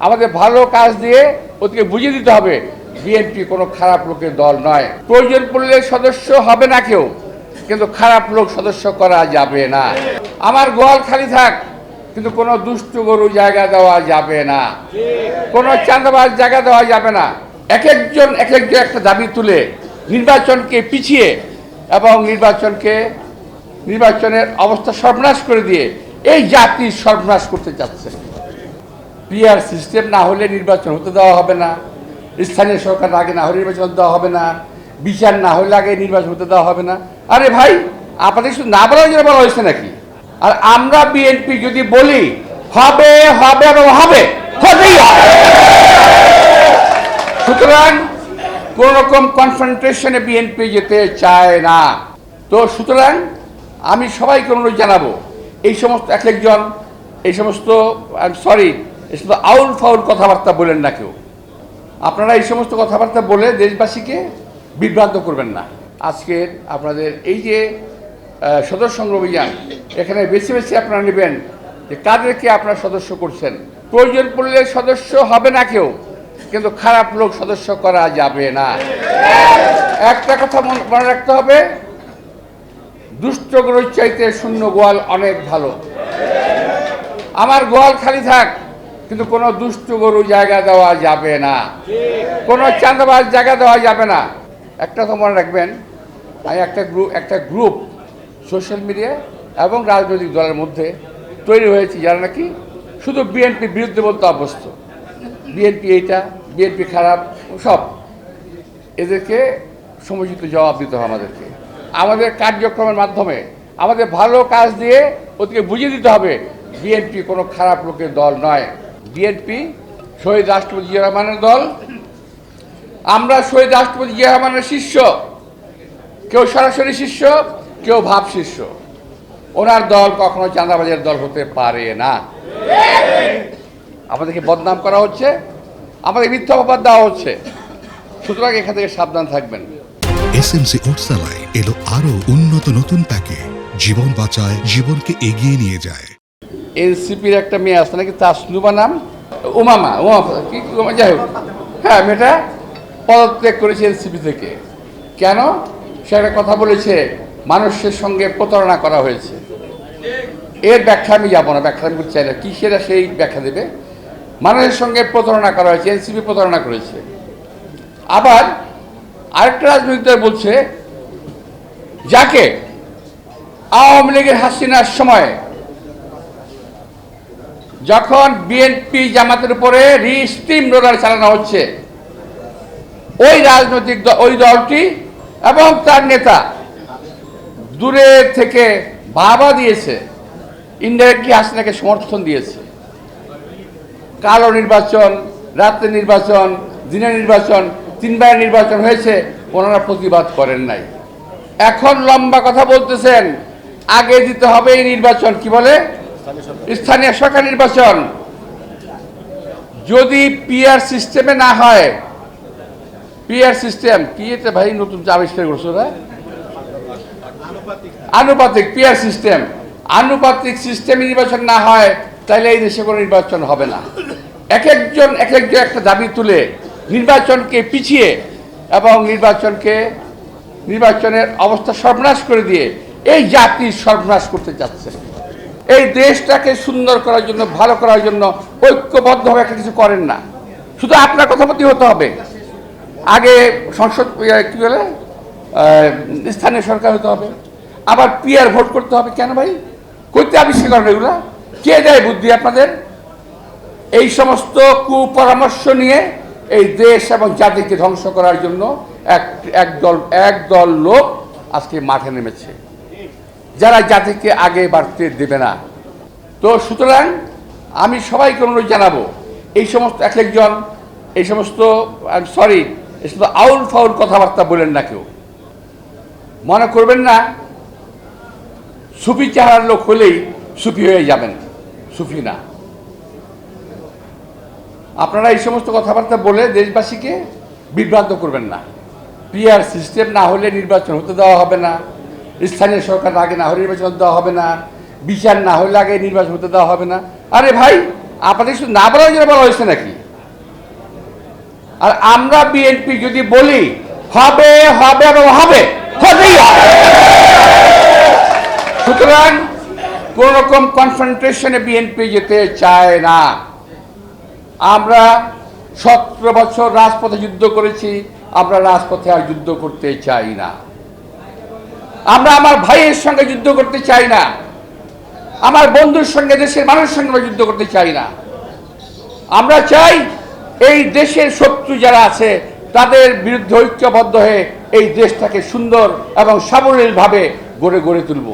আমাদের ভালো কাজ দিয়ে ওদেরকে বুঝিয়ে দিতে হবে বিএনপি কোনো খারাপ লোকের দল নয়। প্রয়োজন পড়লে সদস্য হবে না কেউ, কিন্তু খারাপ লোক সদস্য করা যাবে না। আমার গোয়াল খালি থাক, কিন্তু কোনো দুষ্ট গরু জায়গা দেওয়া যাবে না, কোনো চাঁদাবাজ জায়গা দেওয়া যাবে না। এক একজন একটা দাবি তুলে নির্বাচনকে পিছিয়ে এবং নির্বাচনের অবস্থা সর্বনাশ করে দিয়ে এই জাতির সর্বনাশ করতে চাচ্ছে। পিআর সিস্টেম না হলে নির্বাচন হতে দেওয়া হবে না, স্থানীয় সরকার আগে না হলে নির্বাচন দেওয়া হবে না, বিচার না হলে আগে নির্বাচন হতে দেওয়া হবে না। আরে ভাই, আপনাদের শুধু না বলার জন্য বলা হয়েছে নাকি? আর আমরা বিএনপি যদি বলি হবে হবে এবং হবে, হবেই হবে। সুতরাং কোন রকম কনফ্রন্টেশনে বিএনপি যেতে চায় না। তো সুতরাং আমি সবাইকে অনুরোধ জানাবো, এই সমস্ত একজন এই সমস্ত আউল ফাউল কথাবার্তা বলেন না কেউ। আপনারা এই সমস্ত কথাবার্তা বলে দেশবাসীকে বিভ্রান্ত করবেন না। আজকের আপনাদের এই যে সদস্য সংগ্রহ অভিযান, এখানে বেছে বেছে আপনারা নেবেন যে কাদেরকে আপনারা সদস্য করছেন। প্রয়োজন পড়লে সদস্য হবে না কেউ, কিন্তু খারাপ লোক সদস্য করা যাবে না। একটা কথা মনে রাখতে হবে, দুষ্ট গরুর চাইতে শূন্য গোয়াল অনেক ভালো। আমার গোয়াল খালি থাক, কিন্তু কোনো দুষ্ট গরু জায়গা দেওয়া যাবে না, কোনো চাঁদাবাজ জায়গা দেওয়া যাবে না। একটা তো মনে রাখবেন, আমি একটা গ্রুপ সোশ্যাল মিডিয়া এবং রাজনৈতিক দলের মধ্যে তৈরি হয়েছে যারা নাকি শুধু বিএনপির বিরুদ্ধে বলতে অভ্যস্ত। বিএনপি এইটা, বিএনপি খারাপ, সব এদেরকে সমুচিত জবাব দিতে হবে আমাদেরকে। আমাদের কার্যক্রমের মাধ্যমে আমাদের ভালো কাজ দিয়ে ওদেরকে বুঝিয়ে দিতে হবে বিএনপি কোনো খারাপ লোকের দল নয়। বিএনপি শহীদ রাষ্ট্রপতি জিয়া রহমানের দল। আমরা শহীদ রাষ্ট্রপতি জিয়া রহমানের শিষ্য, কেউ সরাসরি শিষ্য, কেউ ভাব শিষ্য। ওনার দল কখনো চাঁদাবাজের দল হতে পারে না। আমাদেরকে বদনাম করা হচ্ছে, আমাদের মিথ্যা অপবাদ দেওয়া হচ্ছে। সুতরাং এখান থেকে সাবধান থাকবেন। এসএমসি ওটসালাই এলো আরো উন্নত নতুন প্যাকে, জীবন বাঁচায়, জীবনকে এগিয়ে নিয়ে যায়। এনসিপির একটা মেয়ে আছে নাকি, তাসনুবা নাম, উমামা কি যাই হোক, হ্যাঁ, মেয়েটা পদত্যাগ করেছে এনসিপি থেকে। কেন? সে একটা কথা বলেছে মানুষের সঙ্গে প্রতারণা করা হয়েছে। এর ব্যাখ্যা আমি যাবো না, ব্যাখ্যা আমি চাই না, কি সেটা সেই ব্যাখ্যা দেবে। মানুষের সঙ্গে প্রতারণা করা হয়েছে, এনসিপি প্রতারণা করেছে। আবার আরেকটা রাজনৈতিক দল বলছে যাকে আওয়ামী লীগের হাসিনার সময় যখন বিএনপি জামাতের উপরে স্টিম রোলার চালানো হচ্ছে, ওই দলটি এবং তার নেতা দূরে থেকে বাবা দিয়েছে, ইনডাইরেক্টলি হাসিনাকে সমর্থন দিয়েছে। কালো নির্বাচন, রাত্রে নির্বাচন, দিনের নির্বাচন, 3 বারের নির্বাচন হয়েছে, ওনারা প্রতিবাদ করেন নাই। এখন লম্বা কথা বলতেছেন, আগে দিতে হবে এই নির্বাচন, কি বলে, স্থানীয় সরকার নির্বাচন। যদি পিআর সিস্টেমে না হয়, পিআর সিস্টেম কি এটা ভাই নতুন আবিষ্কার করছো না, আনুপাতিক পিআর সিস্টেম, আনুপাতিক সিস্টেমে নির্বাচন না হয়, তাহলে এই দেশে কোনো নির্বাচন হবে না। এক একজন একটা দাবি তুলে নির্বাচনকে পিছিয়ে এবং নির্বাচনের অবস্থা সর্বনাশ করে দিয়ে এই জাতির সর্বনাশ করতে চাচ্ছে। এই দেশটাকে সুন্দর করার জন্য, ভালো করার জন্য ঐক্যবদ্ধভাবে একটা কিছু করেন না। শুধু আপনার কথামতি হতে হবে, আগে সংসদ কি বলে স্থানীয় সরকার হতে হবে, আবার পিআর ভোট করতে হবে। কেন ভাই, করতে আবিষ্কার করেন এগুলা? কে দেয় বুদ্ধি আপনাদের? এই সমস্ত কুপরামর্শ নিয়ে এই দেশ এবং জাতিকে ধ্বংস করার জন্য একদল লোক আজকে মাঠে নেমেছে, যারা জাতিকে আগে বাড়তে দেবে না। তো সুতরাং আমি সবাইকে অনুরোধ জানাবো, এই সমস্ত আউল ফাউল কথাবার্তা বলেন না কেউ। মনে করবেন না সুফি চেহারার লোক হলেই সুফি হয়ে যাবেন, সুফি না। আপনারা এই সমস্ত কথাবার্তা বলে দেশবাসীকে বিভ্রান্ত করবেন না। পিআর সিস্টেম না হলে নির্বাচন হতে দেওয়া হবে না, স্থানীয় সরকার আগে না হলে নির্বাচন দেওয়া হবে না, বিচার না হলে আগে নির্বাচন হতে দেওয়া হবে না। আরে ভাই, আপনাদের শুধু না বলার জন্য বলা হয়েছে নাকি? আর আমরা বিএনপি যদি বলি হবে হবে এবং হবে, হবেই হবে। সুতরাং কোন রকম কনফ্রন্টেশনে বিএনপি যেতে চায় না। আমরা 17 বছর রাজপথে যুদ্ধ করেছি, আমরা রাজপথে আর যুদ্ধ করতে চাই না। আমরা আমার ভাইয়ের সঙ্গে যুদ্ধ করতে চাই না, আমার বন্ধুর সঙ্গে, দেশের মানুষের সঙ্গে আমরা যুদ্ধ করতে চাই না। আমরা চাই এই দেশের শত্রু যারা আছে তাদের বিরুদ্ধে ঐক্যবদ্ধ হয়ে এই দেশটাকে সুন্দর এবং সাবলীলভাবে গড়ে তুলব।